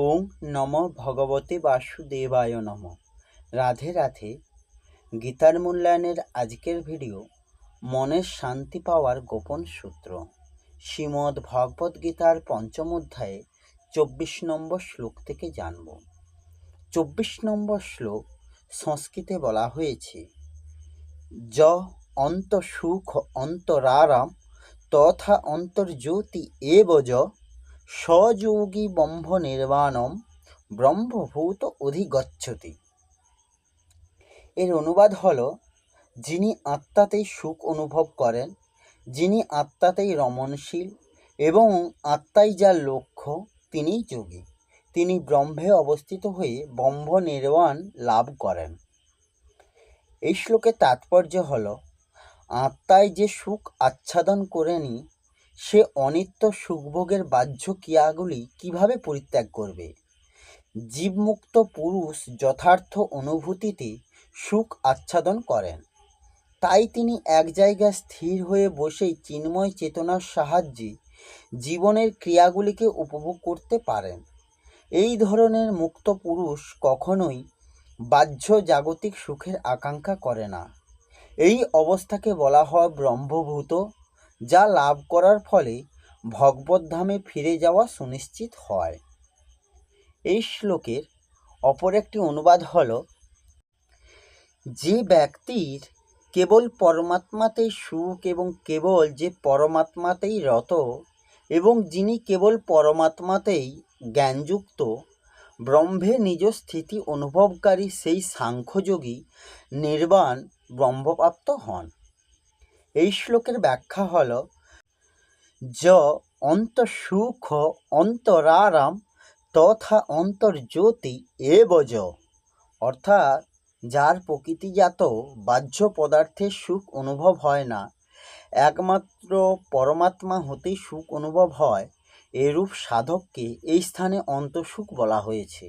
ওং নমো ভগবতে বাসুদেবায় নমঃ। রাধে রাধে। গীতার মূল্যায়নের আজকের ভিডিও মনের শান্তি পাওয়ার গোপন সূত্র। শ্রীমদ্ ভগবদ্ গীতার পঞ্চম অধ্যায়ে 24 নম্বর শ্লোক থেকে জানব। 24 নম্বর শ্লোক সংস্কৃতে বলা হয়েছে, য অন্ত সুখ অন্তরারাম তথা অন্তর্জ্যোতি এব য সযোগী ব্রহ্ম নির্বাণম ব্রহ্মভূত অধিগচ্ছতি। এর অনুবাদ হলো, যিনি আত্মাতেই সুখ অনুভব করেন, যিনি আত্মাতেই রমণশীল এবং আত্মাই যার লক্ষ্য, তিনিই যোগী। তিনি ব্রহ্মে অবস্থিত হয়ে ব্রহ্ম নির্বাণ লাভ করেন। এই শ্লোকের তাৎপর্য হল, আত্মায় যে সুখ আচ্ছাদন করেনি, সে অনিত্য সুখভোগের বাহ্য ক্রিয়াগুলি কিভাবে পরিত্যাগ করবে। জীবমুক্ত পুরুষ যথার্থ অনুভূতিতে সুখ আচ্ছাদন করেন। তাই তিনি এক জায়গায় স্থির হয়ে বসেই চিন্ময় চেতনার সাহায্যে জীবনের ক্রিয়াগুলিকে উপভোগ করতে পারেন। এই ধরনের মুক্ত পুরুষ কখনোই বাহ্য জাগতিক সুখের আকাঙ্ক্ষা করে না। এই অবস্থাকে বলা হয় ব্রহ্মভূত, যা লাভ করার ফলে ভগবদ্ধামে ফিরে যাওয়া সুনিশ্চিত হয়। এই শ্লোকের অপর একটি অনুবাদ হল, যে ব্যক্তির কেবল পরমাত্মাতেই সুখ এবং কেবল যে পরমাত্মাতেই রত এবং যিনি কেবল পরমাত্মাতেই জ্ঞানযুক্ত, ব্রহ্মে নিজ স্থিতি অনুভবকারী সেই সাংখ্যযোগী নির্বাণ ব্রহ্মপ্রাপ্ত হন। এই শ্লোকের ব্যাখ্যা হল, য অন্ত সুখ অন্তরারাম তথা অন্তর্জ্যোতি এব য, অর্থাৎ যার প্রকৃতিজাত বাহ্য পদার্থের সুখ অনুভব হয় না, একমাত্র পরমাত্মা হতেই সুখ অনুভব হয়, এরূপ সাধককে এই স্থানে অন্তঃসুখ বলা হয়েছে।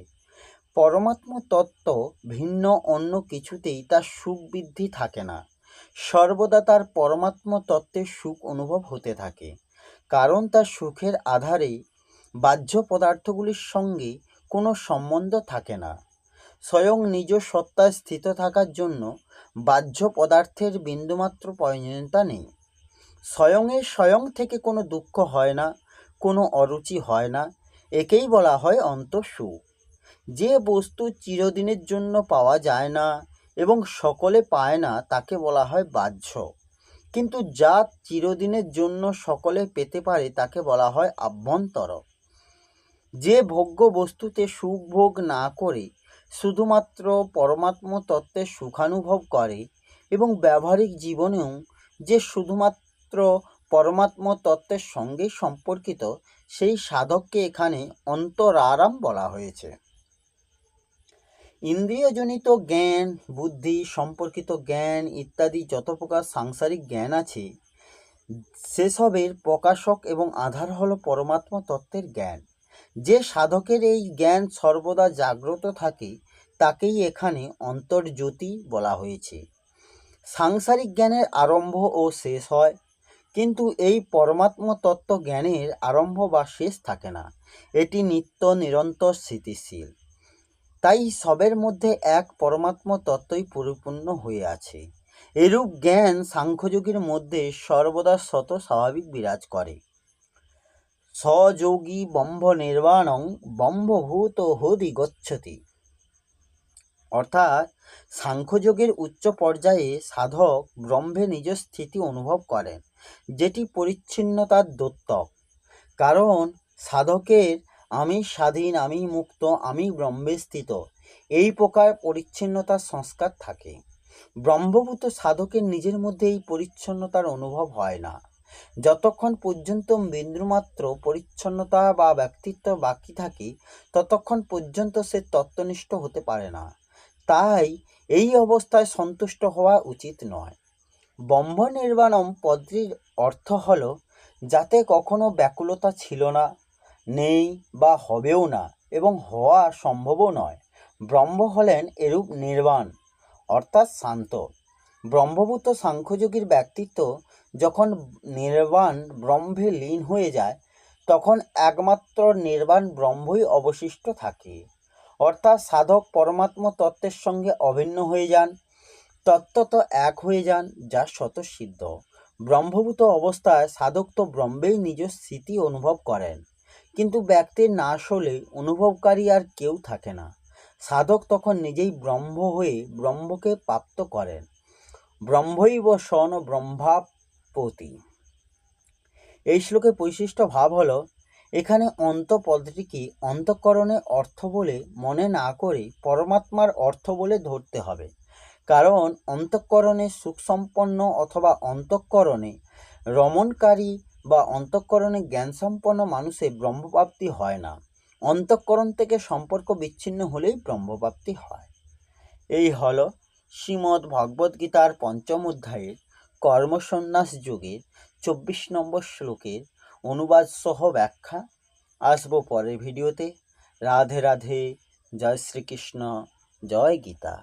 পরমাত্মা তত্ত্ব ভিন্ন অন্য কিছুতেই তার সুখ বৃদ্ধি থাকে না। সর্বদা তার পরমাত্মা তত্ত্বের সুখ অনুভব হতে থাকে, কারণ তার সুখের আধারে বাহ্য পদার্থগুলির সঙ্গে কোনো সম্বন্ধ থাকে না। স্বয়ং নিজ সত্তায় স্থিত থাকার জন্য বাহ্য পদার্থের বিন্দুমাত্র প্রয়োজনীয়তা নেই। স্বয়ং থেকে কোনো দুঃখ হয় না, কোনো অরুচি হয় না, একেই বলা হয় অন্তঃসুখ। যে বস্তু চিরদিনের জন্য পাওয়া যায় না এবং সকলে পায় না, তাকে বলা হয় বাহ্য। কিন্তু যা চিরদিনের জন্য সকলে পেতে পারে, তাকে বলা হয় আভ্যন্তর। যে ভোগ্য বস্তুতে সুখ ভোগ না করে শুধুমাত্র পরমাত্মা তত্ত্বের সুখানুভব করে এবং ব্যবহারিক জীবনেও যে শুধুমাত্র পরমাত্মা তত্ত্বের সঙ্গে সম্পর্কিত, সেই সাধককে এখানে অন্তরারাম বলা হয়েছে। ইন্দ্রিয়জনিত জ্ঞান, বুদ্ধি সম্পর্কিত জ্ঞান ইত্যাদি যত প্রকার সাংসারিক জ্ঞান আছে, সেসবের প্রকাশক এবং আধার হল পরমাত্মা তত্ত্বের জ্ঞান। যে সাধকের এই জ্ঞান সর্বদা জাগ্রত থাকে, তাকেই এখানে অন্তর্জ্যোতি বলা হয়েছে। সাংসারিক জ্ঞানের আরম্ভ ও শেষ হয়, কিন্তু এই পরমাত্মা তত্ত্ব জ্ঞানের আরম্ভ বা শেষ থাকে না। এটি নিত্য নিরন্তর স্থিতিশীল। তাই সবের মধ্যে এক পরমাত্মা তত্ত্বই পরিপূর্ণ হয়ে আছে। এরূপ জ্ঞান সাংখ্যযোগীর মধ্যে সর্বদা শত স্বাভাবিক বিরাজ করে। সযোগী ব্রহ্ম নির্বাণং ব্রহ্মভূত হদি গচ্ছতি, অর্থাৎ সাংখ্যযোগের উচ্চ পর্যায়ে সাধক ব্রহ্মে নিজ স্থিতি অনুভব করেন, যেটি পরিচ্ছিন্নতার দ্যোতক। কারণ সাধকের আমি স্বাধীন, আমি মুক্ত, আমি ব্রহ্মে স্থিত, এই প্রকার পরিচ্ছিন্নতার সংস্কার থাকে। ব্রহ্মভূত সাধকের নিজের মধ্যে এই পরিচ্ছন্নতার অনুভব হয় না। যতক্ষণ পর্যন্ত বিন্দুমাত্র পরিচ্ছন্নতা বা ব্যক্তিত্ব বাকি থাকে, ততক্ষণ পর্যন্ত সে তত্ত্বনিষ্ঠ হতে পারে না। তাই এই অবস্থায় সন্তুষ্ট হওয়া উচিত নয়। ব্রহ্ম নির্বাণম পদটির অর্থ হল, যাতে কখনো ব্যাকুলতা ছিল না, নেই বা হবেও না এবং হওয়া সম্ভবও নয়। ব্রহ্ম হলেন এরূপ নির্বাণ, অর্থাৎ শান্ত। ব্রহ্মভূত সাংখ্যযোগীর ব্যক্তিত্ব যখন নির্বাণ ব্রহ্মে লীন হয়ে যায়, তখন একমাত্র নির্বাণ ব্রহ্মই অবশিষ্ট থাকে। অর্থাৎ সাধক পরমাত্মা তত্ত্বের সঙ্গে অভিন্ন হয়ে যান, তত্ত্বত এক হয়ে যান, যা স্বতঃসিদ্ধ। ব্রহ্মভূত অবস্থায় সাধক তো ব্রহ্মেই নিজ স্থিতি অনুভব করেন, কিন্তু ব্যক্তির নাশ হলে অনুভবকারী আর কেউ থাকে না। সাধক তখন নিজেই ব্রহ্ম হয়ে ব্রহ্মকে প্রাপ্ত করেন। ব্রহ্মৈব সন ব্রহ্মাপতি। এই শ্লোকের বৈশিষ্ট্য ভাব হলো, এখানে অন্ত পদটিকে অন্তঃকরণের অর্থ বলে মনে না করে পরমাত্মার অর্থ বলে ধরতে হবে। কারণ অন্তঃকরণে সুখসম্পন্ন অথবা অন্তঃকরণে রমণকারী বা অন্তঃকরণে জ্ঞানসম্পন্ন মানুষের ব্রহ্মপ্রাপ্তি হয় না। অন্তঃকরণ থেকে সম্পর্ক বিচ্ছিন্ন হলেই ব্রহ্মপ্রাপ্তি হয়। এই হল শ্রীমদ্ ভগবদ্গীতার পঞ্চম অধ্যায়ের কর্মসন্ন্যাস যোগের 24 নম্বর শ্লোকের অনুবাদ সহ ব্যাখ্যা। আসবো পরের ভিডিওতে। রাধে রাধে। জয় শ্রীকৃষ্ণ। জয় গীতা।